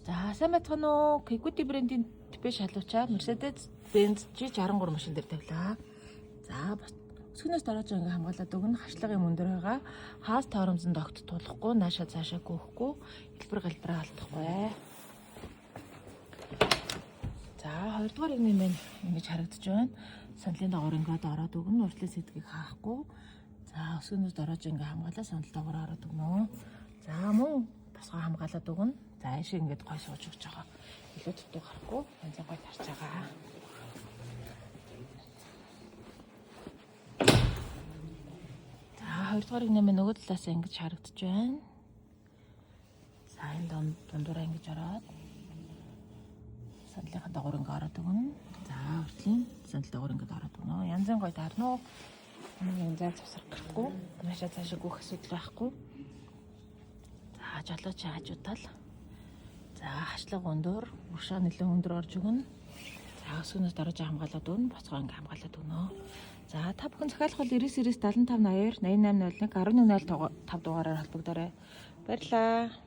За сайн байцгаана уу? Equity брендийн типэ шалуучаа Mercedes-Benz G63 машин дээр тавилаа. За өсгөнөөс дороож ингээ хамгаалаад өгнө. Хашлагын мөндөр байгаа. Хаас тооромзон огт тулахгүй, наашаа цаашаа гүйхгүй, хэлбэр галбараа алдахгүй. За хоёрдугаар игний мэн ингэж харагдаж байна. Саналын доогоор ингээд ороод өгнө. Уртлын сэдгийг хаахгүй. За өсгөнөөс дороож ингээ хамгаалаад санал доогоор ороод өгнө. За мөн босгоо хамгаалаад өгнө. За ашиг ингээд гой сууж өгч байгаа. Илүү дутуу гарахгүй янз гой тарж байгаа. За хоёрдугаар игний мэн нөгөө талаас ингэж харагдаж байна. За энэ дундуура ингэж ороод саналынхаа доогоор ингээд ороод өгнө. За уртлын санал доогоор ингээд ороод өгнө. Янзын гой таарна уу? Янз завсрах гэхгүй. Наашаа цаашаа гүйх асуудал байхгүй. За жолооч хажуудал. За хашлаг өндөр, уршаа нэлээд өндөр орж өгнө. За өсгөнөөс дороож хамгаалаад өгнө, боцгоо ингээ хамгаалаад өгнө. За та бүхэн захиалах бол 99 75 80 8801 1105 дугаараар холбогдорой. Баярлалаа.